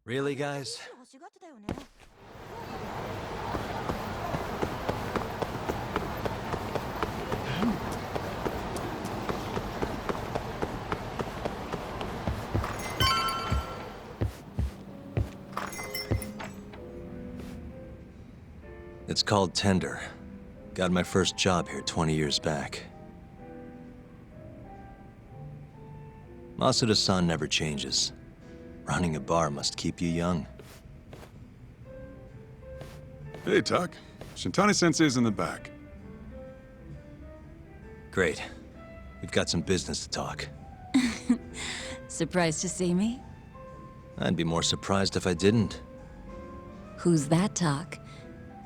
Really, guys? It's called Tender. Got my first job here 20 years back. Masuda-san never changes. Running a bar must keep you young. Hey, Tuck. Shintani-sensei's in the back. Great. We've got some business to talk. Surprised to see me? I'd be more surprised if I didn't. Who's that, Talk?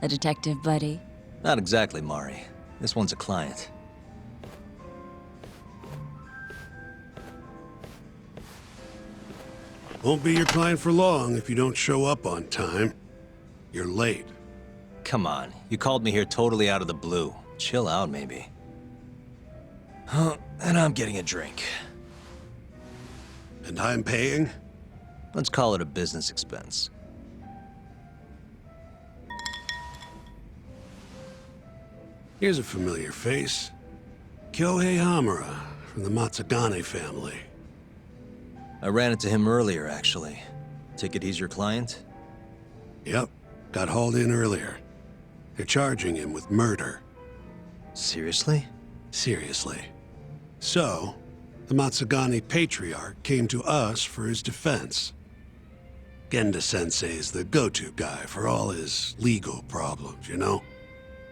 A detective buddy? Not exactly, Mari. This one's a client. Won't be your client for long if you don't show up on time. You're late. Come on, you called me here totally out of the blue. Chill out, maybe. Huh, and I'm getting a drink. And I'm paying? Let's call it a business expense. Here's a familiar face. Kyohei Hamura, from the Matsugane family. I ran into him earlier, actually. Take it he's your client? Yep, got hauled in earlier. They're charging him with murder. Seriously? Seriously. So, the Matsugane Patriarch came to us for his defense. Genda-sensei's the go-to guy for all his legal problems, you know?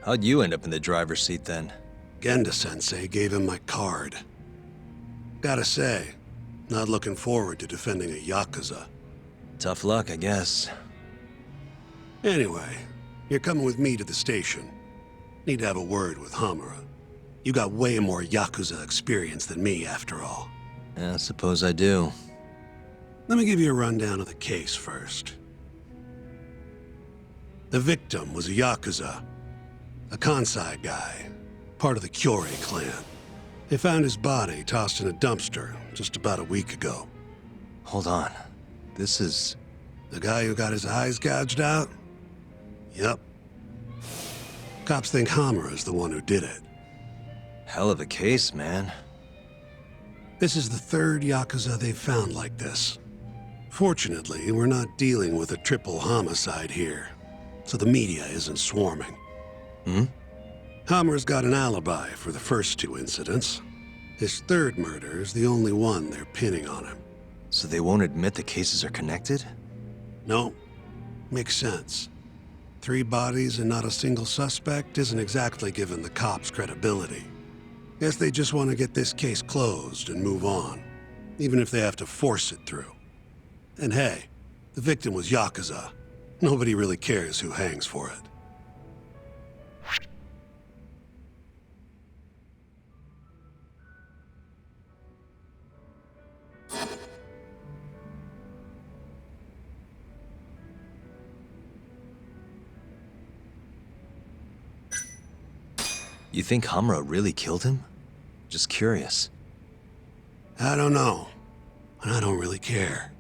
How'd you end up in the driver's seat then? Genda-sensei gave him my card. Gotta say, not looking forward to defending a Yakuza. Tough luck, I guess. Anyway, you're coming with me to the station. Need to have a word with Hamura. You got way more Yakuza experience than me, after all. Yeah, I suppose I do. Let me give you a rundown of the case first. The victim was a Yakuza. A Kansai guy, part of the Kyorei clan. They found his body tossed in a dumpster just about a week ago. Hold on. This is... The guy who got his eyes gouged out? Yep. Cops think Hamura's the one who did it. hell of a case, man. This is the third Yakuza they've found like this. Fortunately, we're not dealing with a triple homicide here, so the media isn't swarming. Hammer's got an alibi for the first two incidents. His third murder is the only one they're pinning on him. So they won't admit the cases are connected? No, makes sense. 3 bodies and not a single suspect isn't exactly giving the cops credibility. Guess they just want to get this case closed and move on, even if they have to force it through. And hey, the victim was Yakuza. Nobody really cares who hangs for it. You think Hamura really killed him? Just curious. I don't know, and I don't really care.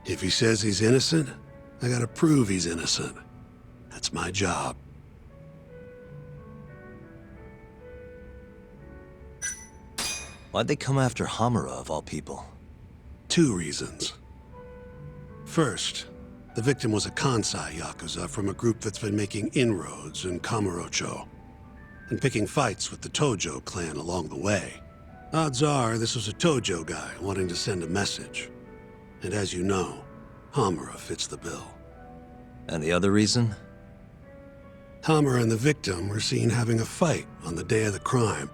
If he says he's innocent, I gotta prove he's innocent. That's my job. Why'd they come after Hamura, of all people? 2 reasons. First, the victim was a Kansai Yakuza from a group that's been making inroads in Kamurocho, and picking fights with the Tojo clan along the way. Odds are this was a Tojo guy wanting to send a message. And as you know, Hamura fits the bill. And the other reason? Hamura and the victim were seen having a fight on the day of the crime.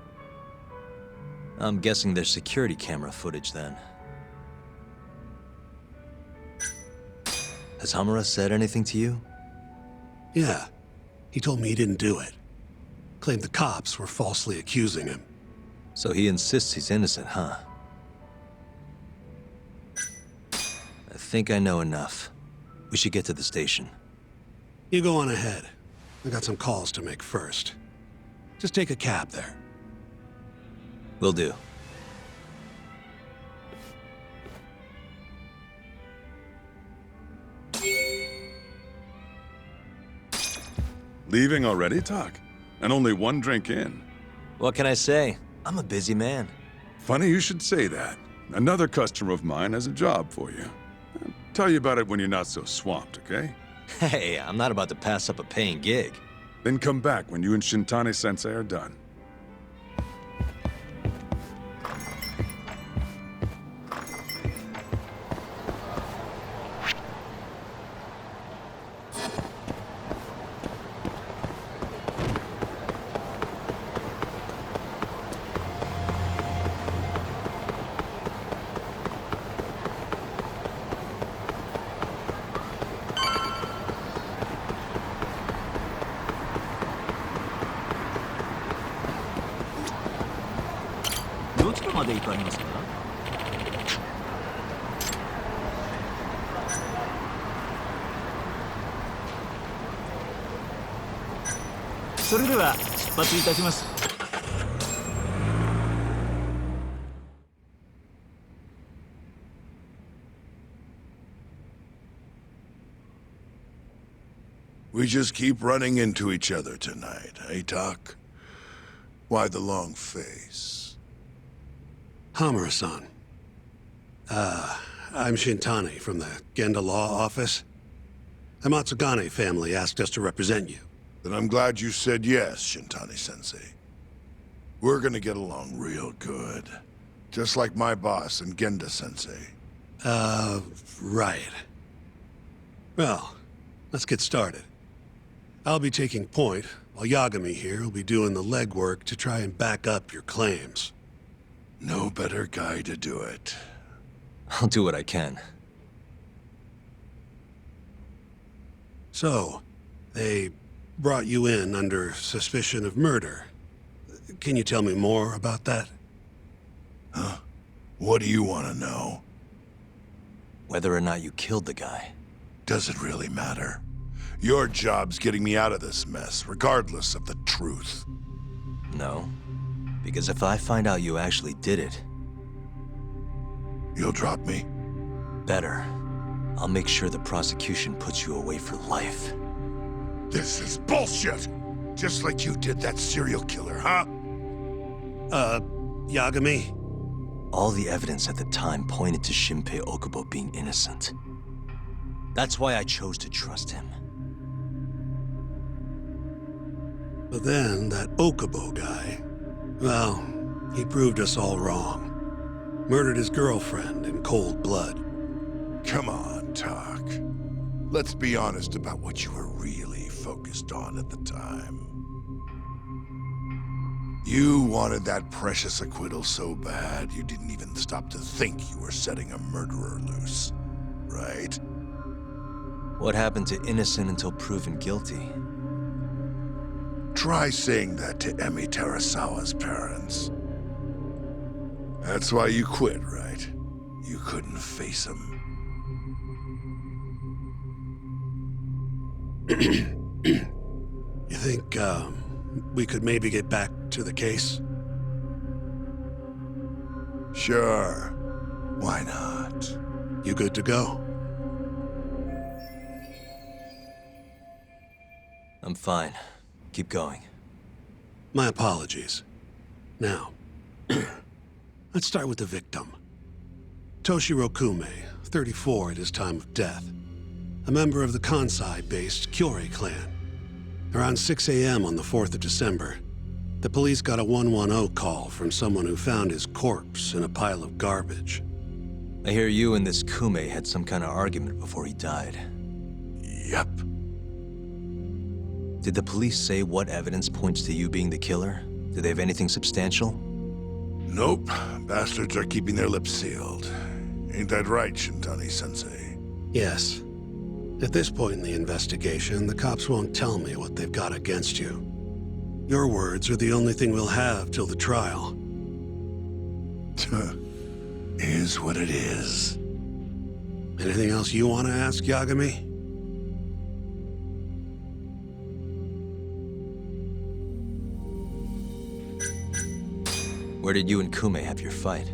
I'm guessing there's security camera footage then. Has Hamura said anything to you? Yeah, he told me he didn't do it. Claimed the cops were falsely accusing him. So he insists he's innocent, huh? I think I know enough. We should get to the station. You go on ahead. I got some calls to make first. Just take a cab there. Will do. Leaving already, Talk? And only one drink in. What can I say? I'm a busy man. Funny you should say that. Another customer of mine has a job for you. I'll tell you about it when you're not so swamped, okay? Hey, I'm not about to pass up a paying gig. Then come back when you and Shintani-sensei are done. We just keep running into each other tonight, eh, Doc? Why the long face? Hamura-san. I'm Shintani from the Genda Law Office. The Matsugane family asked us to represent you. Then I'm glad you said yes, Shintani-sensei. We're gonna get along real good. Just like my boss and Genda-sensei. Right. Well, let's get started. I'll be taking point, while Yagami here will be doing the legwork to try and back up your claims. No better guy to do it. I'll do what I can. So, they brought you in under suspicion of murder. Can you tell me more about that? What do you want to know? Whether or not you killed the guy. Does it really matter? Your job's getting me out of this mess, regardless of the truth. No. Because if I find out you actually did it, You'll drop me? better. I'll make sure the prosecution puts you away for life. This is bullshit! Just like you did that serial killer, huh? Yagami? All the evidence at the time pointed to Shinpei Okubo being innocent. That's why I chose to trust him. But then, that Okubo guy, well, he proved us all wrong. Murdered his girlfriend in cold blood. Come on, Talk. Let's be honest about what you were really focused on at the time. You wanted that precious acquittal so bad, you didn't even stop to think you were setting a murderer loose, right? What happened to innocent until proven guilty? Try saying that to Emi Terasawa's parents. That's why you quit, right? You couldn't face him. You think, we could maybe get back to the case? Sure. Why not? You good to go? I'm fine. Keep going. My apologies. Now, let's start with the victim. Toshiro Kume, 34 at his time of death. A member of the Kansai-based Kyorei clan. Around 6 a.m. on the 4th of December, the police got a 110 call from someone who found his corpse in a pile of garbage. I hear you and this Kume had some kind of argument before he died. Yep. Did the police say what evidence points to you being the killer? Do they have anything substantial? Nope. Bastards are keeping their lips sealed. Ain't that right, Shintani-sensei? Yes. At this point in the investigation, the cops won't tell me what they've got against you. Your words are the only thing we'll have till the trial. Is what it is. Anything else you want to ask, Yagami? Where did you and Kume have your fight?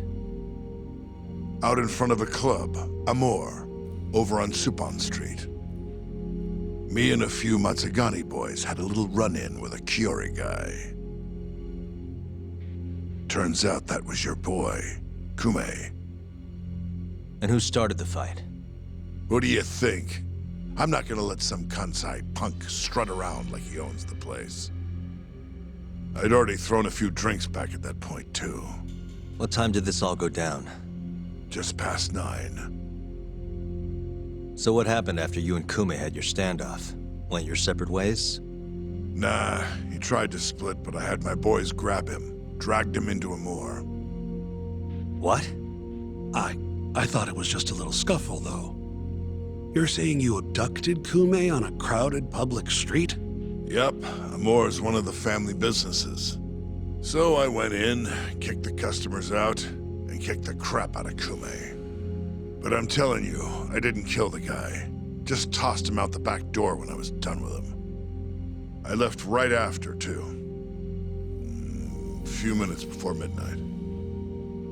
Out in front of a club, Amor, over on Supon Street. Me and a few Matsugani boys had a little run-in with a Kyori guy. Turns out that was your boy, Kume. And who started the fight? What do you think? I'm not gonna let some Kansai punk strut around like he owns the place. I'd already thrown a few drinks back at that point, too. What time did this all go down? Just past 9. So what happened after you and Kume had your standoff? Went your separate ways? Nah, he tried to split, but I had my boys grab him, dragged him into Amor. What? I thought it was just a little scuffle, though. You're saying you abducted Kume on a crowded public street? Yep, Amor's one of the family businesses. So I went in, kicked the customers out, and kicked the crap out of Kume. But I'm telling you, I didn't kill the guy. Just tossed him out the back door when I was done with him. I left right after, too. A few minutes before midnight.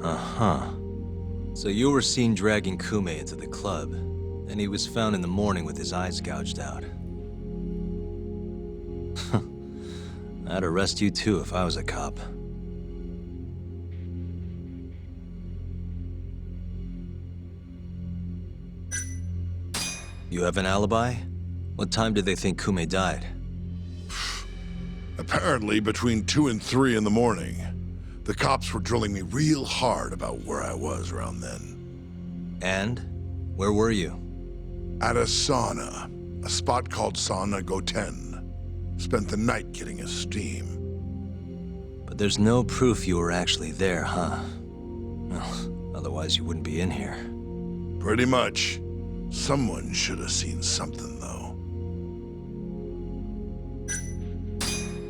Uh-huh. So you were seen dragging Kume into the club, and he was found in the morning with his eyes gouged out. I'd arrest you too if I was a cop. You have an alibi? What time did they think Kume died? Apparently, between 2 and 3 in the morning, the cops were drilling me real hard about where I was around then. And? Where were you? At a sauna, a spot called Sauna Goten. Spent the night getting a steam. But there's no proof you were actually there, huh? Well, otherwise you wouldn't be in here. Pretty much. Someone should have seen something, though.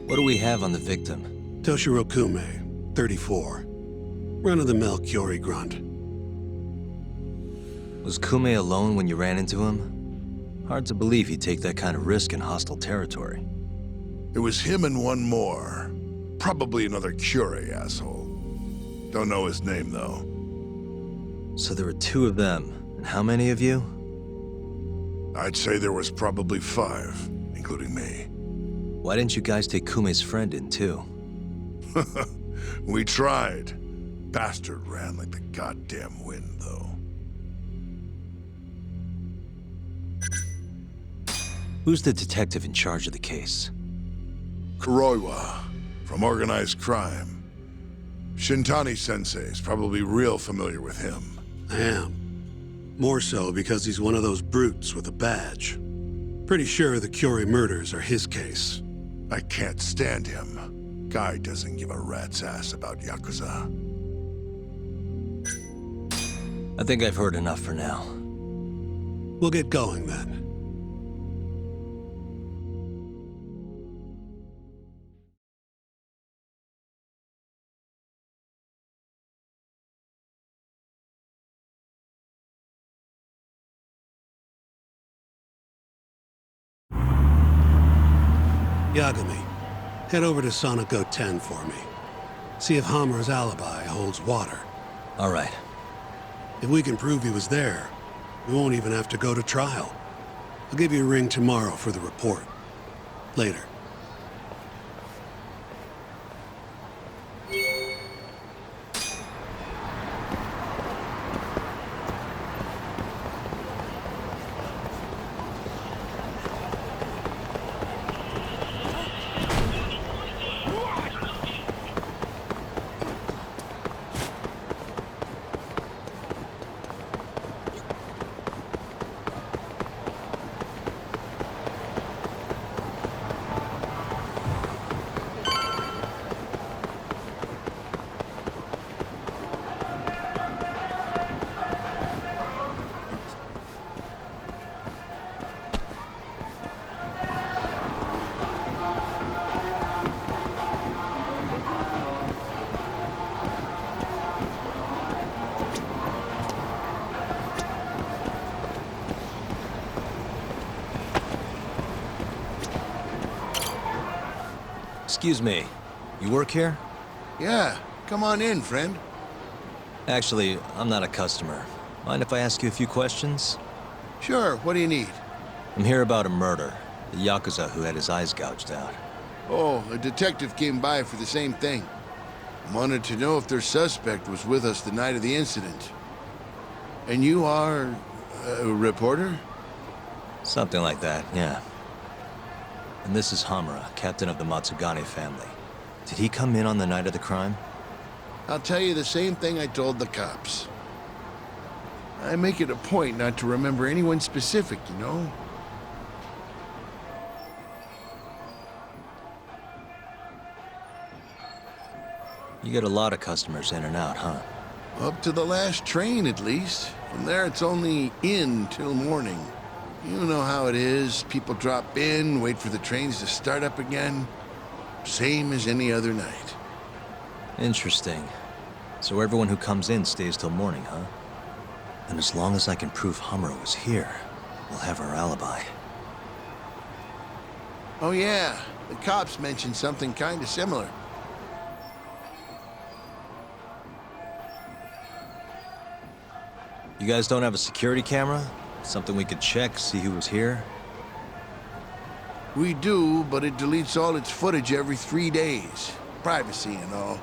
What do we have on the victim? Toshiro Kume, 34. Run-of-the-mill Kyori grunt. Was Kume alone when you ran into him? Hard to believe he'd take that kind of risk in hostile territory. It was him and one more. Probably another Kyori asshole. Don't know his name, though. So there were 2 of them, and how many of you? I'd say there was probably 5, including me. Why didn't you guys take Kume's friend in too? We tried. Bastard ran like the goddamn wind, though. Who's the detective in charge of the case? Kuroiwa, from organized crime. Shintani-sensei is probably real familiar with him. I am. More so because he's one of those brutes with a badge. Pretty sure the Kyori murders are his case. I can't stand him. Guy doesn't give a rat's ass about Yakuza. I think I've heard enough for now. We'll get going then. Yagami, head over to Sauna Goten for me. See if Hammer's alibi holds water. All right. If we can prove he was there, we won't even have to go to trial. I'll give you a ring tomorrow for the report. Later. Excuse me, you work here? Yeah, come on in, friend. Actually, I'm not a customer. Mind if I ask you a few questions? Sure, what do you need? I'm here about a murder. The Yakuza who had his eyes gouged out. Oh, a detective came by for the same thing. Wanted to know if their suspect was with us the night of the incident. And you are a reporter? Something like that, yeah. And this is Hamura, captain of the Matsugane family. Did he come in on the night of the crime? I'll tell you the same thing I told the cops. I make it a point not to remember anyone specific, you know? You get a lot of customers in and out, huh? Up to the last train, at least. From there, it's only in till morning. You know how it is. People drop in, wait for the trains to start up again. Same as any other night. Interesting. So everyone who comes in stays till morning, huh? And as long as I can prove Hamura was here, we'll have our alibi. Oh yeah, the cops mentioned something kind of similar. You guys don't have a security camera? Something we could check, see who was here? We do, but it deletes all its footage every 3 days. Privacy and all.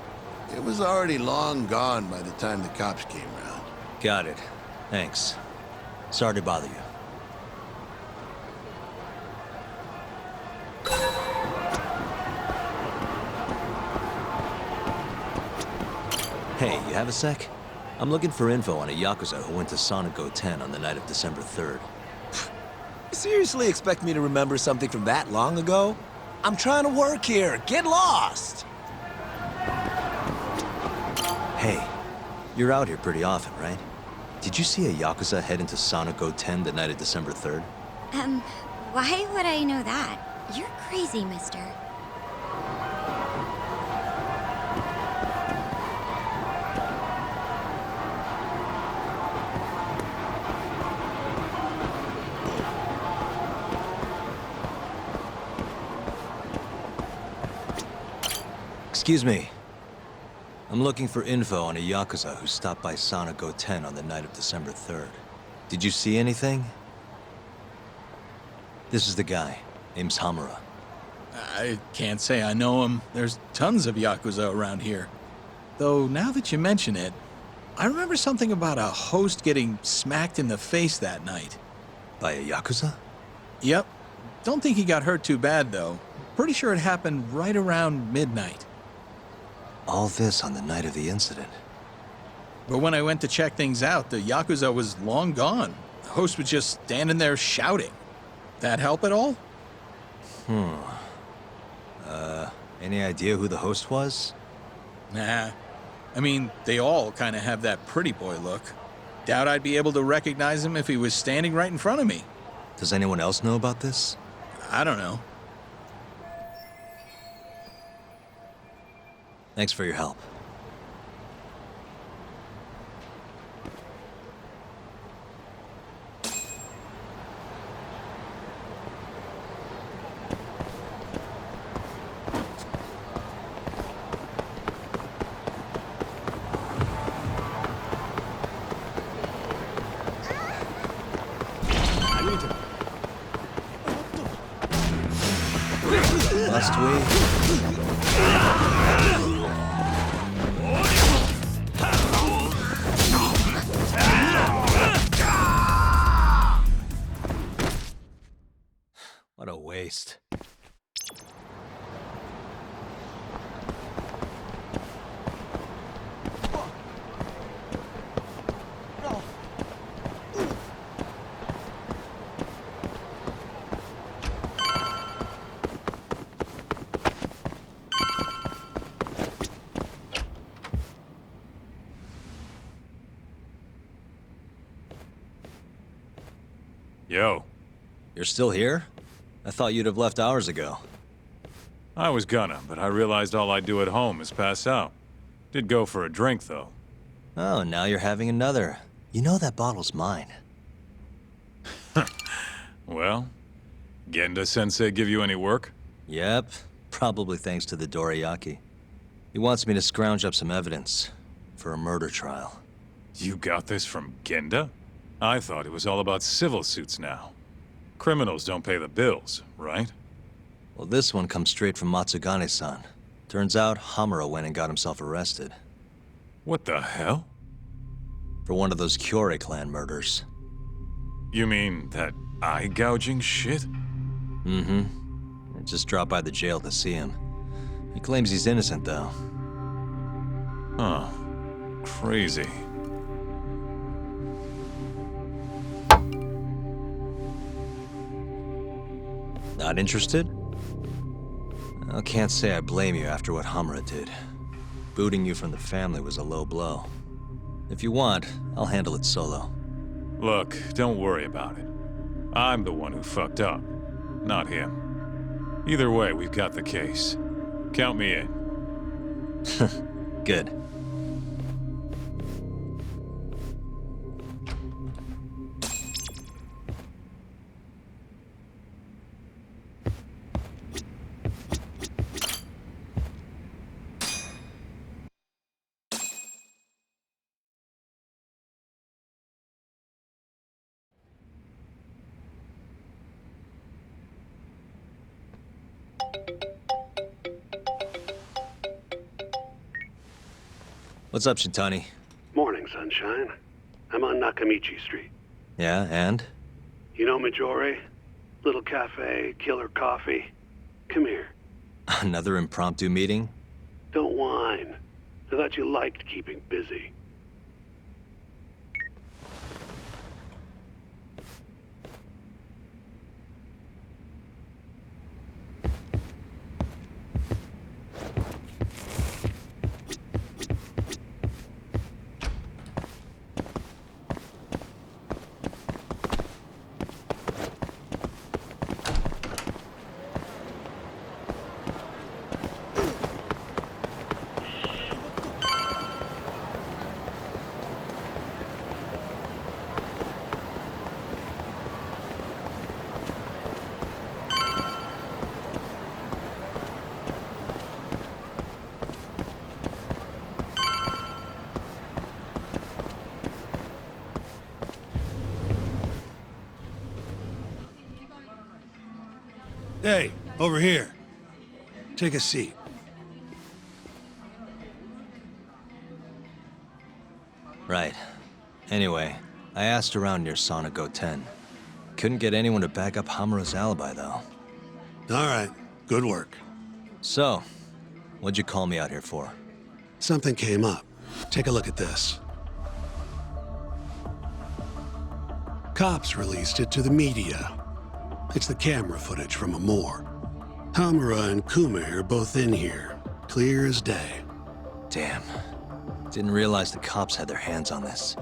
It was already long gone by the time the cops came around. Got it. Thanks. Sorry to bother you. Hey, you have a sec? I'm looking for info on a Yakuza who went to Sonic 10 on the night of December 3rd. You seriously expect me to remember something from that long ago? I'm trying to work here. Get lost! Hey, you're out here pretty often, right? Did you see a Yakuza head into Sonic 10 the night of December 3rd? Why would I know that? You're crazy, mister. Excuse me. I'm looking for info on a Yakuza who stopped by Sonic 10 on the night of December 3rd. Did you see anything? This is the guy. Name's Hamura. I can't say I know him. There's tons of Yakuza around here. Though, now that you mention it, I remember something about a host getting smacked in the face that night. By a Yakuza? Yep. Don't think he got hurt too bad, though. Pretty sure it happened right around midnight. All this on the night of the incident. But when I went to check things out, the Yakuza was long gone. The host was just standing there shouting. That help at all? Any idea who the host was? Nah. I mean, they all kind of have that pretty boy look. Doubt I'd be able to recognize him if he was standing right in front of me. Does anyone else know about this? I don't know. Thanks for your help. Must we? What a waste. Yo. You're still here? I thought you'd have left hours ago. I was gonna, but I realized all I do at home is pass out. Did go for a drink, though. Oh, now you're having another. You know that bottle's mine. Well, Genda-sensei give you any work? Yep. Probably thanks to the Dorayaki. He wants me to scrounge up some evidence for a murder trial. You got this from Genda? I thought it was all about civil suits now. Criminals don't pay the bills, right? Well, this one comes straight from Matsugane-san. Turns out Hamura went and got himself arrested. What the hell? For one of those Kyorei clan murders. You mean that eye-gouging shit? Mm-hmm. I just dropped by the jail to see him. He claims he's innocent, though. Huh. Crazy. Not interested? I can't say I blame you after what Hamura did. Booting you from the family was a low blow. If you want, I'll handle it solo. Look, don't worry about it. I'm the one who fucked up, not him. Either way, we've got the case. Count me in. Good. What's up, Shintani? Morning, sunshine. I'm on Nakamichi Street. Yeah, and? You know Majore? Little cafe, killer coffee. Come here. Another impromptu meeting? Don't whine. I thought you liked keeping busy. Hey, over here. Take a seat. Right. Anyway, I asked around near Sonigo 10. Couldn't get anyone to back up Hamura's alibi, though. All right, good work. So, what'd you call me out here for? Something came up. Take a look at this. Cops released it to the media. It's the camera footage from Amor. Hamura and Kume are both in here, clear as day. Damn. Didn't realize the cops had their hands on this.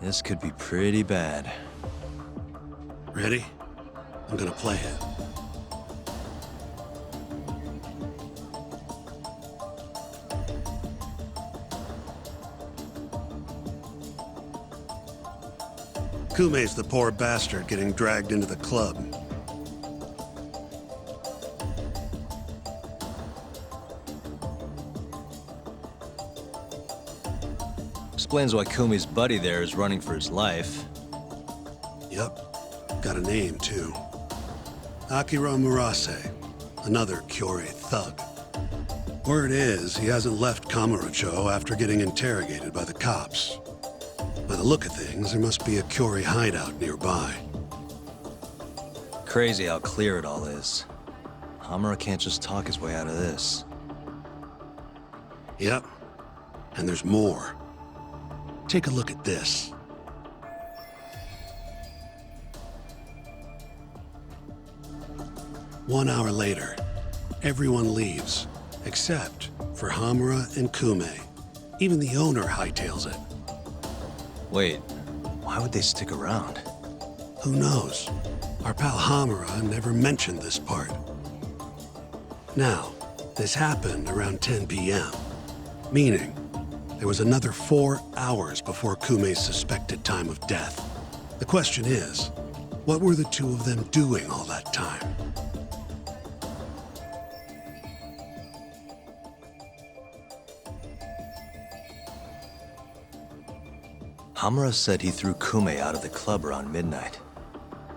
This could be pretty bad. Ready? I'm gonna play it. Kume's the poor bastard getting dragged into the club. Explains why Kumi's buddy there is running for his life. Yep. Got a name, too. Akira Murase, another Kyorei thug. Word is, he hasn't left Kamurocho after getting interrogated by the cops. By the look of things, there must be a Kyorei hideout nearby. Crazy how clear it all is. Hamura can't just talk his way out of this. Yep. And there's more. Take a look at this. One hour later, everyone leaves, except for Hamura and Kume. Even the owner hightails it. Wait, why would they stick around? Who knows? Our pal Hamura never mentioned this part. Now, this happened around 10 p.m., meaning there was another 4 hours before Kume's suspected time of death. The question is, what were the two of them doing all that time? Hamura said he threw Kume out of the club around midnight.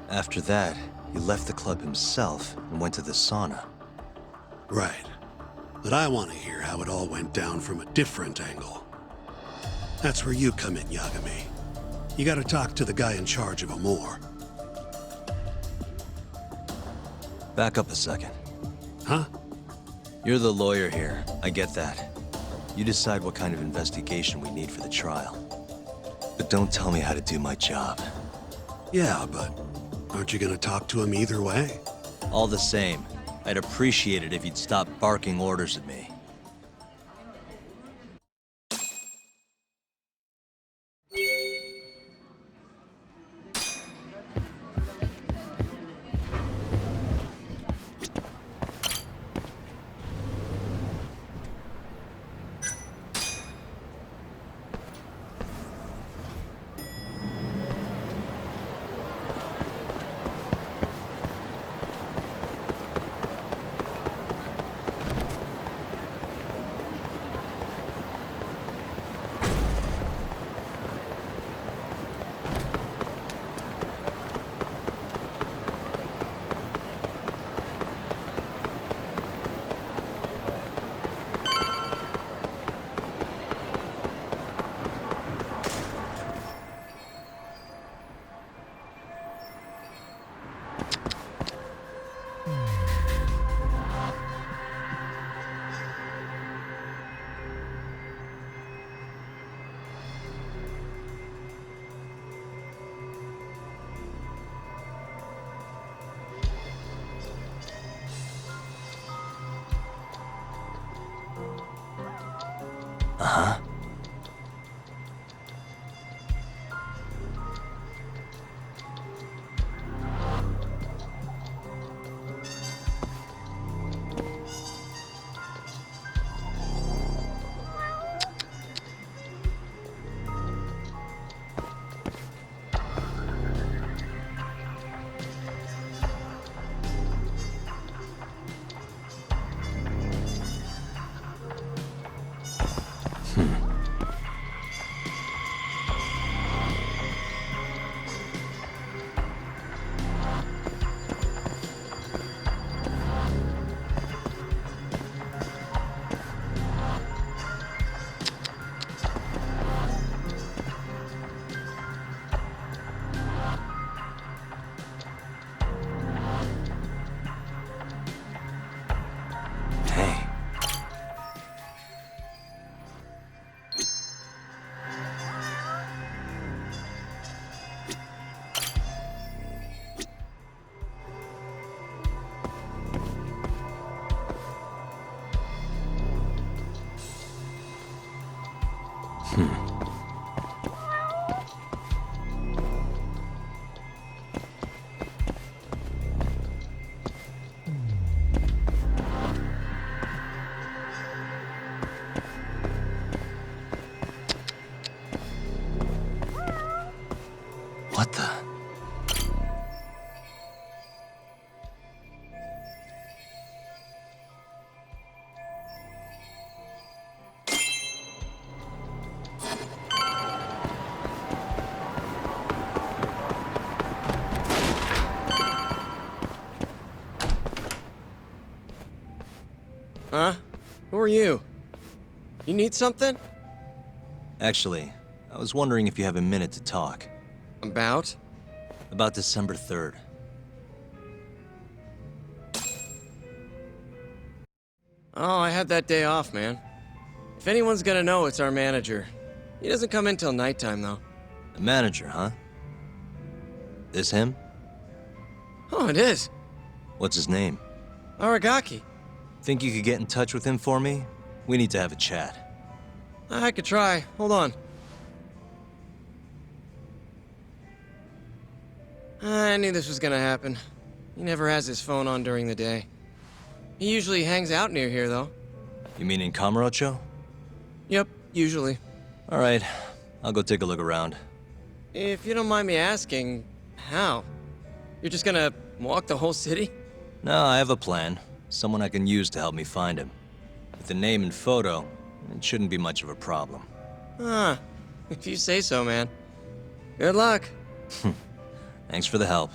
After that, he left the club himself and went to the sauna. Right. But I want to hear how it all went down from a different angle. That's where you come in, Yagami. You gotta talk to the guy in charge of Amor. Back up a second. Huh? You're the lawyer here. I get that. You decide what kind of investigation we need for the trial. But don't tell me how to do my job. Yeah, but aren't you gonna talk to him either way? All the same, I'd appreciate it if you'd stop barking orders at me. Uh-huh. Hey. What the? Huh? Who are you? You need something? Actually, I was wondering if you have a minute to talk. About? About December 3rd. Oh, I had that day off, man. If anyone's gonna know, it's our manager. He doesn't come in till nighttime, though. The manager, huh? This him? Oh, it is. What's his name? Aragaki. Think you could get in touch with him for me? We need to have a chat. I could try. Hold on. I knew this was gonna happen. He never has his phone on during the day. He usually hangs out near here, though. You mean in Kamurocho? Yep, usually. All right, I'll go take a look around. If you don't mind me asking, how? You're just gonna walk the whole city? No, I have a plan. Someone I can use to help me find him. With the name and photo, it shouldn't be much of a problem. Huh. If you say so, man. Good luck. Thanks for the help.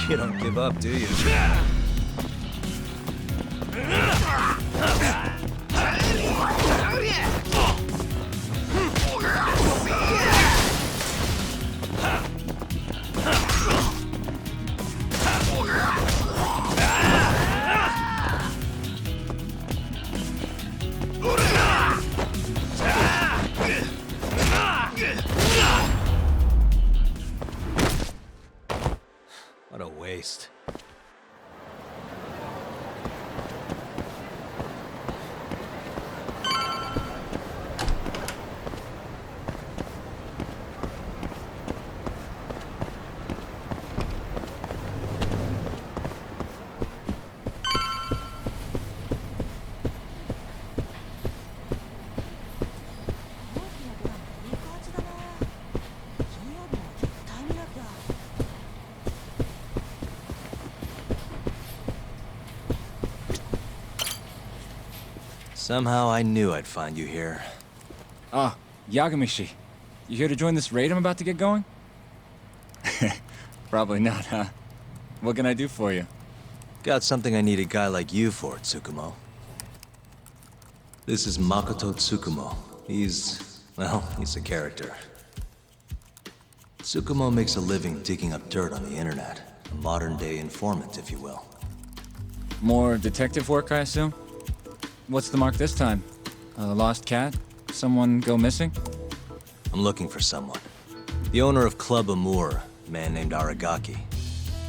You don't give up, do you? What a waste. Somehow I knew I'd find you here. Ah, Yagamishi. You here to join this raid I'm about to get going? Probably not, huh? What can I do for you? Got something I need a guy like you for, Tsukumo. This is Makoto Tsukumo. He's a character. Tsukumo makes a living digging up dirt on the internet. A modern-day informant, if you will. More detective work, I assume? What's the mark this time? A lost cat? Someone go missing? I'm looking for someone. The owner of Club Amour, a man named Aragaki.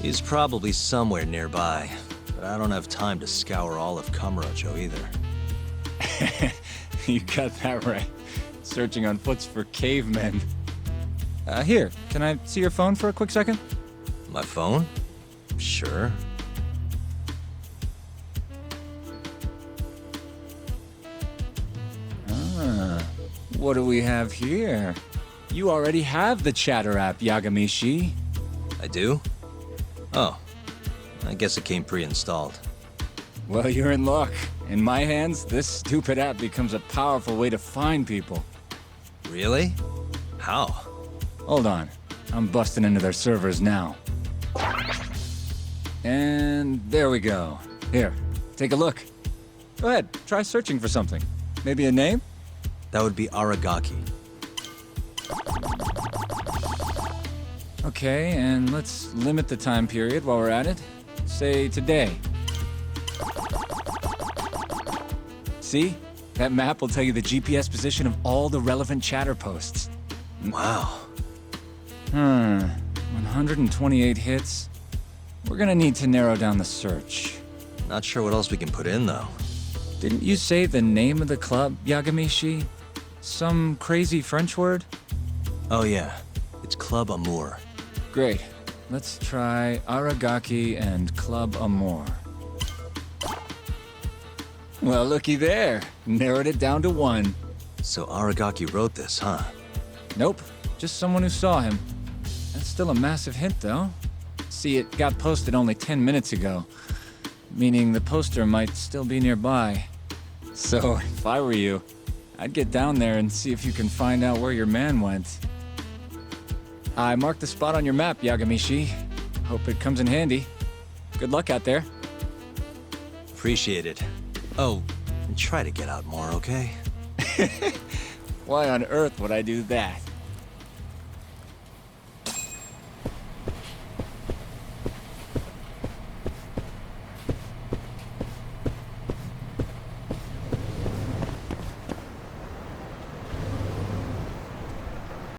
He's probably somewhere nearby, but I don't have time to scour all of Kamurocho either. You got that right. Searching on foots for cavemen. Here, can I see your phone for a quick second? My phone? Sure. What do we have here? You already have the Chatter app, Yagamishi. I do? Oh. I guess it came pre-installed. Well, you're in luck. In my hands, this stupid app becomes a powerful way to find people. Really? How? Hold on. I'm busting into their servers now. And there we go. Here, take a look. Go ahead, try searching for something. Maybe a name? That would be Aragaki. Okay, and let's limit the time period while we're at it. Say today. See? That map will tell you the GPS position of all the relevant Chatter posts. Wow. 128 hits. We're gonna need to narrow down the search. Not sure what else we can put in, though. Didn't you say the name of the club, Yagamishi? Some crazy French word? Oh, yeah. It's Club Amour. Great. Let's try Aragaki and Club Amour. Well, looky there. Narrowed it down to 1. So Aragaki wrote this, huh? Nope. Just someone who saw him. That's still a massive hint, though. See, it got posted only 10 minutes ago, meaning the poster might still be nearby. So, if I were you, I'd get down there and see if you can find out where your man went. I marked the spot on your map, Yagamishi. Hope it comes in handy. Good luck out there. Appreciate it. Oh, and try to get out more, okay? Why on earth would I do that?